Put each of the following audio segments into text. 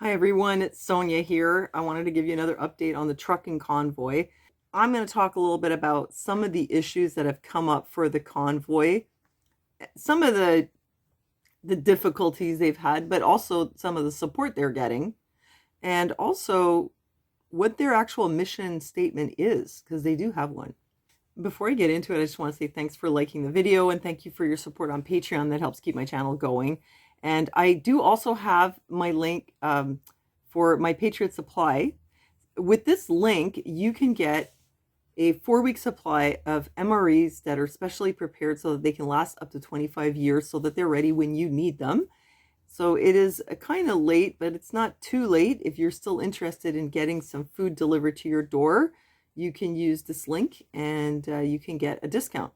Hi everyone, it's Sonia here. I wanted to give you another update on the trucking convoy. I'm going to talk a little bit about some of the issues that have come up for the convoy, some of the difficulties they've had, but also some of the support they're getting, and also what their actual mission statement is, because they do have one. Before I get into it, I just want to say thanks for liking the video and thank you for your support on Patreon. That helps keep my channel going. And I do also have my link for my Patriot Supply. With this link, you can get a 4-week supply of MREs that are specially prepared so that they can last up to 25 years so that they're ready when you need them. So it is kind of late, but it's not too late. If you're still interested in getting some food delivered to your door, you can use this link and you can get a discount.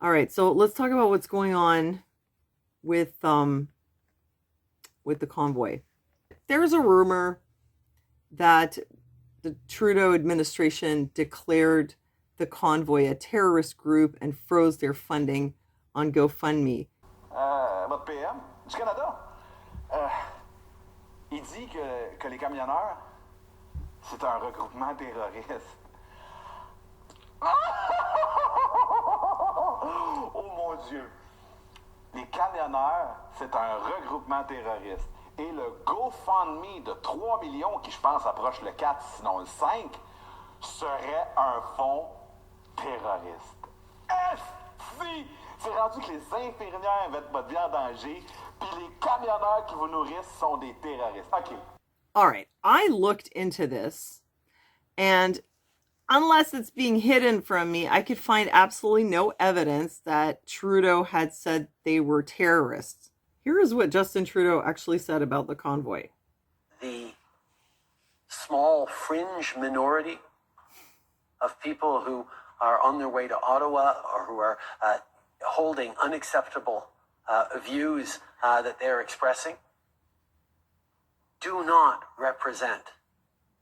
All right, so let's talk about what's going on with the convoy. There's a rumor that the Trudeau administration declared the convoy a terrorist group and froze their funding on GoFundMe. Votre PM du Canada, il dit que les camionneurs, c'est un regroupement terroriste. Oh mon Dieu! Les camionneurs, c'est un regroupement terroriste. Et le GoFundMe de 3 millions, qui je pense approche le 4, sinon le 5, serait un fonds terroriste. Si! C'est rendu que les infirmières mettent votre vie en danger, puis les camionneurs qui vous nourrissent sont des terroristes. OK. All right, I looked into this, and unless it's being hidden from me, I could find absolutely no evidence that Trudeau had said they were terrorists. Here is what Justin Trudeau actually said about the convoy. The small fringe minority of people who are on their way to Ottawa or who are holding unacceptable views that they're expressing do not represent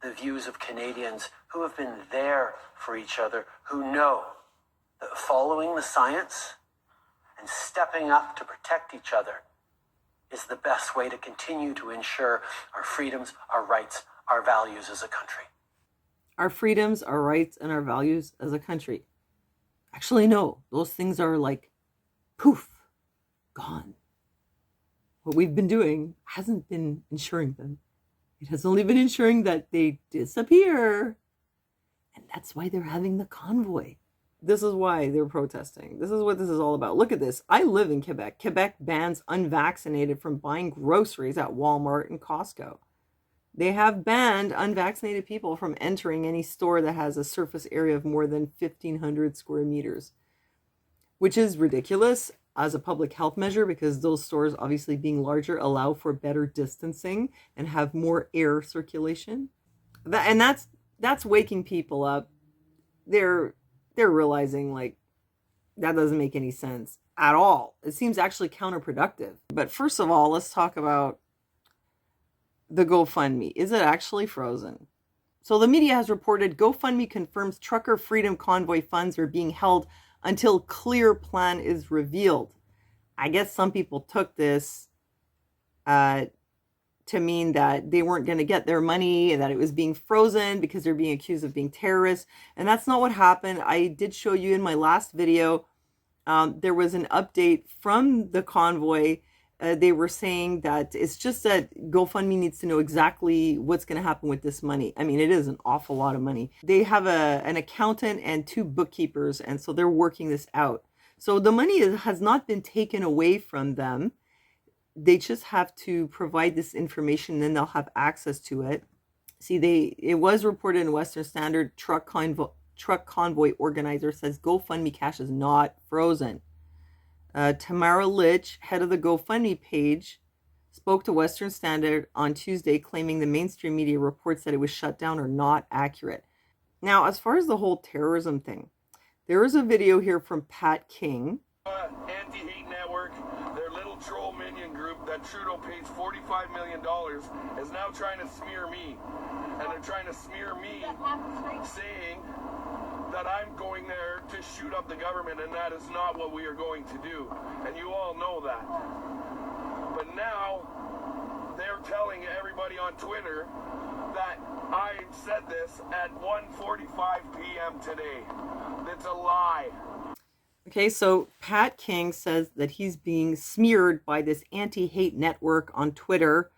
the views of Canadians who have been there for each other, who know that following the science and stepping up to protect each other is the best way to continue to ensure our freedoms, our rights, our values as a country. Our freedoms, our rights, and our values as a country. Actually, no, those things are like poof, gone. What we've been doing hasn't been ensuring them. It has only been ensuring that they disappear. And that's why they're having the convoy. This is why they're protesting. This is what this is all about. Look at this. I live in Quebec. Quebec bans unvaccinated from buying groceries at Walmart and Costco. They have banned unvaccinated people from entering any store that has a surface area of more than 1,500 square meters, which is ridiculous as a public health measure because those stores, obviously being larger, allow for better distancing and have more air circulation. That's waking people up. They're realizing like that doesn't make any sense at all. It seems actually counterproductive. But first of all, let's talk about the GoFundMe. Is it actually frozen? So the media has reported GoFundMe confirms trucker freedom convoy funds are being held until clear plan is revealed. I guess some people took this to mean that they weren't going to get their money and that it was being frozen because they're being accused of being terrorists. And that's not what happened. I did show you in my last video, there was an update from the convoy. They were saying that it's just that GoFundMe needs to know exactly what's going to happen with this money. I mean, it is an awful lot of money. They have an accountant and 2 bookkeepers, and so they're working this out. So the money has not been taken away from them. They just have to provide this information, then they'll have access to it. See, it was reported in Western Standard. Truck convoy organizer says GoFundMe cash is not frozen. Tamara Litch, head of the GoFundMe page, spoke to Western Standard on Tuesday, claiming the mainstream media reports that it was shut down are not accurate. Now, as far as the whole terrorism thing, there is a video here from Pat King. Anti-hate network, their little troll minion group that Trudeau pays $45 million is now trying to smear me. And they're trying to smear me saying that I'm going there to shoot up the government, and that is not what we are going to do. And you all know that. But now they're telling everybody everybody on Twitter that I said this at 1:45 p.m. today. It's a lie. Okay, so Pat King says that he's being smeared by this anti-hate network on Twitter,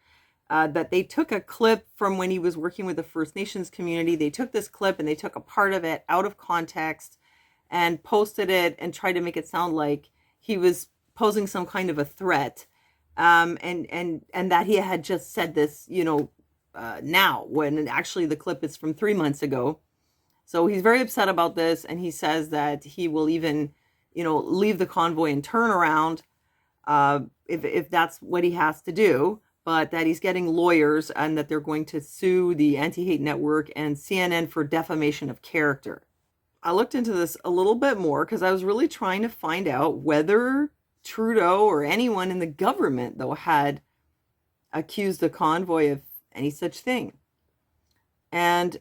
that they took a clip from when he was working with the First Nations community. They took this clip and they took a part of it out of context and posted it and tried to make it sound like he was posing some kind of a threat, and that he had just said this, now, when actually the clip is from 3 months ago. So he's very upset about this, and he says that he will even, leave the convoy and turn around, if that's what he has to do, but that he's getting lawyers and that they're going to sue the Anti-Hate Network and CNN for defamation of character. I looked into this a little bit more because I was really trying to find out whether Trudeau or anyone in the government, though, had accused the convoy of any such thing. And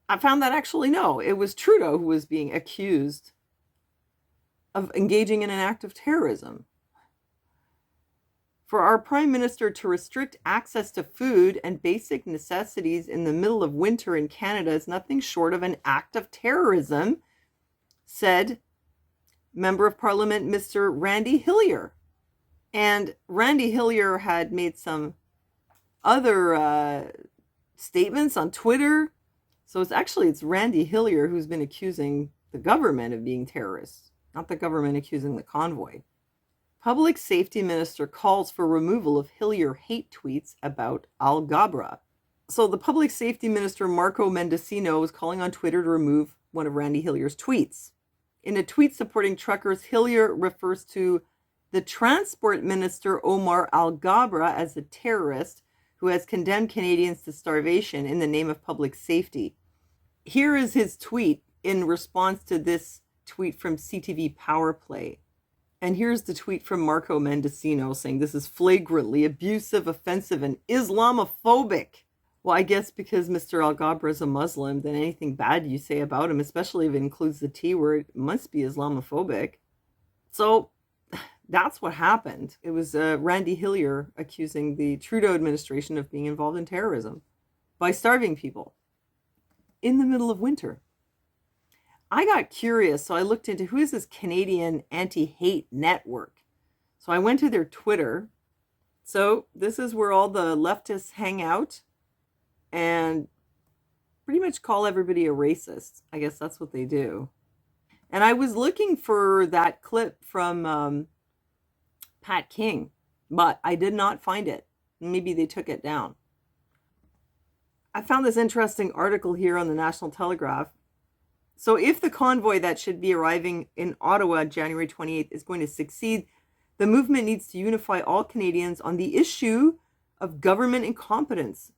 I found that actually no, it was Trudeau who was being accused of engaging in an act of terrorism. For our Prime Minister to restrict access to food and basic necessities in the middle of winter in Canada is nothing short of an act of terrorism, said Member of Parliament Mr. Randy Hillier. And Randy Hillier had made some other statements on Twitter. So it's Randy Hillier who's been accusing the government of being terrorists, not the government accusing the convoy. Public Safety Minister calls for removal of Hillier hate tweets about Algabra. So the Public Safety Minister, Marco Mendicino, is calling on Twitter to remove one of Randy Hillier's tweets. In a tweet supporting truckers, Hillier refers to the Transport Minister, Omar Algabra, as a terrorist who has condemned Canadians to starvation in the name of public safety. Here is his tweet in response to this tweet from CTV Power Play. And here's the tweet from Marco Mendicino saying this is flagrantly abusive, offensive, and Islamophobic. Well, I guess because Mr. Algabra is a Muslim, then anything bad you say about him, especially if it includes the T word, must be Islamophobic. So that's what happened. It was Randy Hillier accusing the Trudeau administration of being involved in terrorism by starving people in the middle of winter. I got curious, so I looked into who is this Canadian anti-hate network. So I went to their Twitter. So this is where all the leftists hang out and pretty much call everybody a racist. I guess that's what they do. And I was looking for that clip from Pat King, but I did not find it. Maybe they took it down. I found this interesting article here on the National Telegraph. So if the convoy that should be arriving in Ottawa January 28th is going to succeed, the movement needs to unify all Canadians on the issue of government incompetence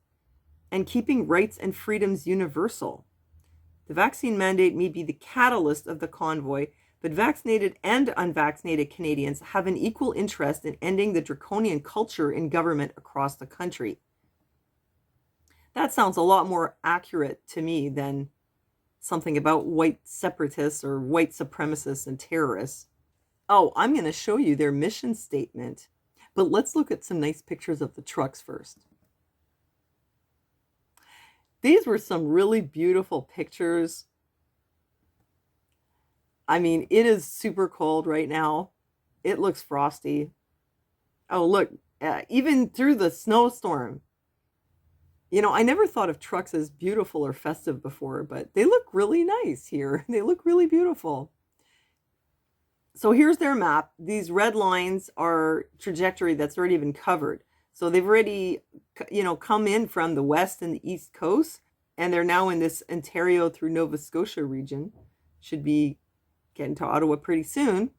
and keeping rights and freedoms universal. The vaccine mandate may be the catalyst of the convoy, but vaccinated and unvaccinated Canadians have an equal interest in ending the draconian culture in government across the country. That sounds a lot more accurate to me than something about white separatists or white supremacists and terrorists. Oh, I'm going to show you their mission statement, but let's look at some nice pictures of the trucks first. These were some really beautiful pictures. I mean, it is super cold right now. It looks frosty. Oh, look, even through the snowstorm. I never thought of trucks as beautiful or festive before, but they look really nice here. They look really beautiful. So here's their map. These red lines are trajectory that's already been covered. So they've already, come in from the west and the east coast, and they're now in this Ontario through Nova Scotia region. Should be getting to Ottawa pretty soon.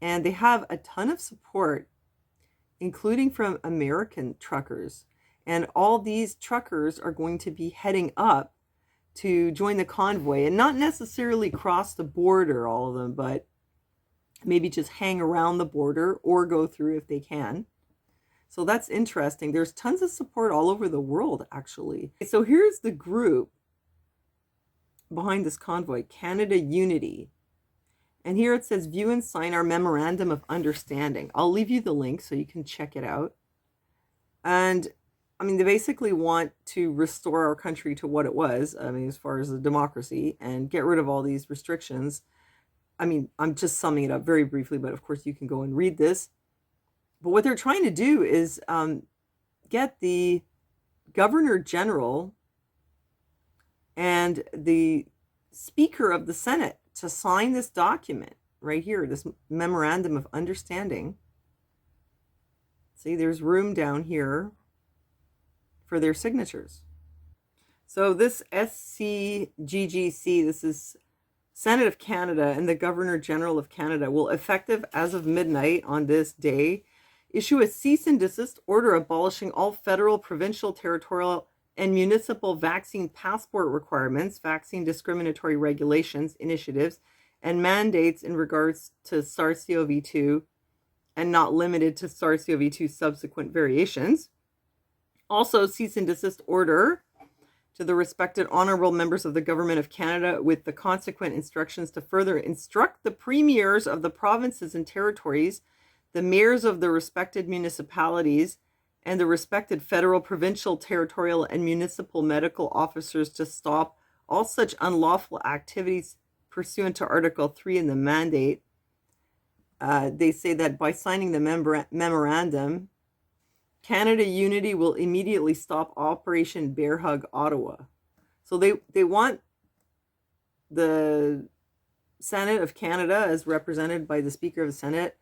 And they have a ton of support, including from American truckers. And all these truckers are going to be heading up to join the convoy and not necessarily cross the border, all of them, but maybe just hang around the border or go through if they can. So that's interesting. There's tons of support all over the world, actually. So here's the group behind this convoy, Canada Unity. And here it says, view and sign our memorandum of understanding. I'll leave you the link so you can check it out. And I mean, they basically want to restore our country to what it was. I mean, as far as the democracy, and get rid of all these restrictions. I mean, I'm just summing it up very briefly, but of course you can go and read this. But what they're trying to do is get the Governor General and the Speaker of the Senate to sign this document right here, this Memorandum of Understanding. See, there's room down here for their signatures. So this SCGGC, this is Senate of Canada and the Governor General of Canada, will, effective as of midnight on this day, issue a cease and desist order abolishing all federal, provincial, territorial, and municipal vaccine passport requirements, vaccine discriminatory regulations, initiatives, and mandates in regards to SARS-CoV-2 and not limited to SARS-CoV-2 subsequent variations. Also, cease and desist order to the respected honorable members of the Government of Canada with the consequent instructions to further instruct the premiers of the provinces and territories, the mayors of the respected municipalities, and the respected federal, provincial, territorial, and municipal medical officers to stop all such unlawful activities pursuant to Article 3 in the mandate. They say that by signing the memorandum, Canada Unity will immediately stop Operation Bear Hug Ottawa. So they want the Senate of Canada, as represented by the Speaker of the Senate,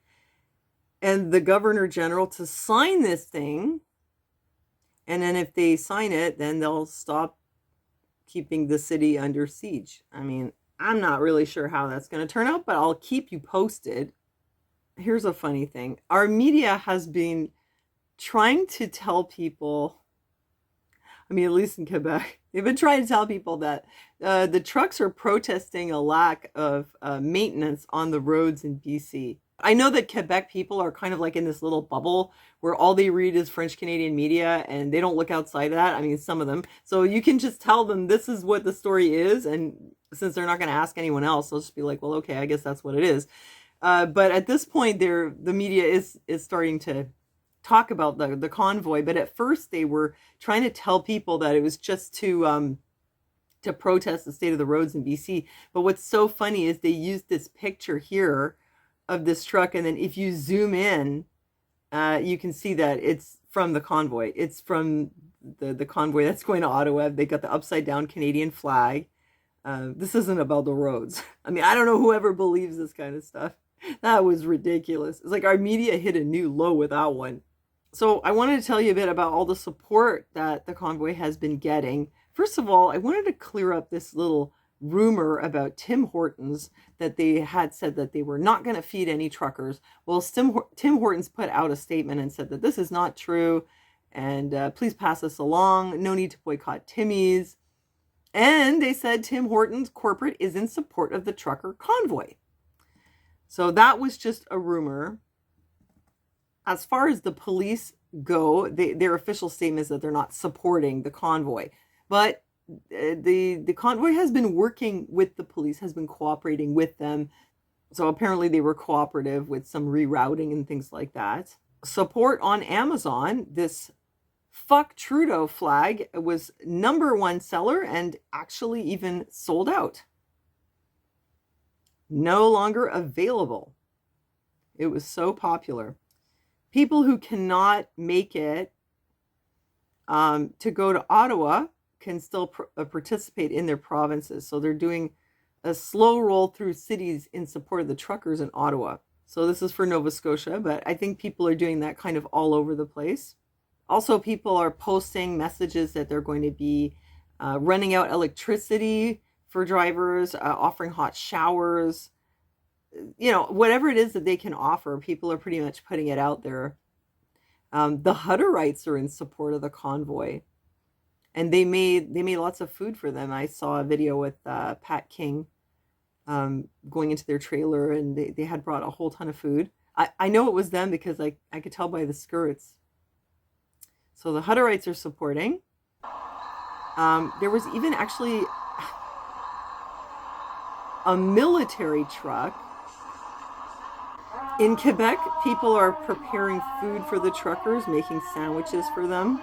and the Governor General to sign this thing. And then if they sign it, then they'll stop keeping the city under siege. I mean, I'm not really sure how that's going to turn out, but I'll keep you posted. Here's a funny thing. Our media has been trying to tell people, I mean, at least in Quebec, they've been trying to tell people that the trucks are protesting a lack of maintenance on the roads in BC. I know that Quebec people are kind of like in this little bubble where all they read is French Canadian media and they don't look outside of that. I mean, some of them. So you can just tell them this is what the story is. And since they're not going to ask anyone else, they'll just be like, well, okay, I guess that's what it is. But at this point, the media is starting to talk about the convoy. But at first, they were trying to tell people that it was just to protest the state of the roads in BC. But what's so funny is they used this picture here of this truck, and then if you zoom in, you can see that it's from the convoy. It's from the convoy that's going to Ottawa. They got the upside down Canadian flag. This isn't about the roads. I mean, I don't know whoever believes this kind of stuff. That was ridiculous. It's like our media hit a new low with that one. So I wanted to tell you a bit about all the support that the convoy has been getting. First of all, I wanted to clear up this little rumor about Tim Hortons, that they had said that they were not going to feed any truckers. Well, Tim Hortons put out a statement and said that this is not true, and please pass this along. No need to boycott Timmy's. And they said Tim Hortons corporate is in support of the trucker convoy. So that was just a rumor. As far as the police go, their official statement is that they're not supporting the convoy. But the convoy has been working with the police, has been cooperating with them. So apparently they were cooperative with some rerouting and things like that. Support on Amazon, this Fuck Trudeau flag was #1 seller and actually even sold out. No longer available. It was so popular. People who cannot make it to go to Ottawa can still participate in their provinces. So they're doing a slow roll through cities in support of the truckers in Ottawa. So this is for Nova Scotia, but I think people are doing that kind of all over the place. Also, people are posting messages that they're going to be running out electricity for drivers, offering hot showers. You know, whatever it is that they can offer, people are pretty much putting it out there. The Hutterites are in support of the convoy. And they made lots of food for them. I saw a video with Pat King going into their trailer, and they had brought a whole ton of food. I know it was them because I could tell by the skirts. So the Hutterites are supporting. There was even actually a military truck. In Quebec, people are preparing food for the truckers, making sandwiches for them.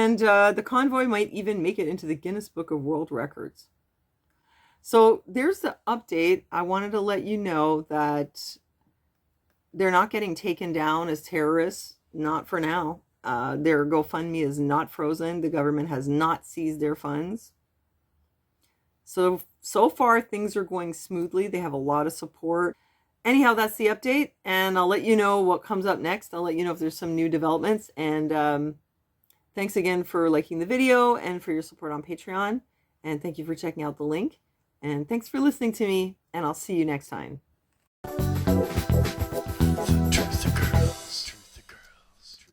And the convoy might even make it into the Guinness Book of World Records. So there's the update. I wanted to let you know that they're not getting taken down as terrorists, not for now. Their GoFundMe is not frozen. The government has not seized their funds. So far things are going smoothly. They have a lot of support. Anyhow, that's the update, and I'll let you know what comes up next. I'll let you know if there's some new developments, and thanks again for liking the video and for your support on Patreon, and thank you for checking out the link, and thanks for listening to me, and I'll see you next time.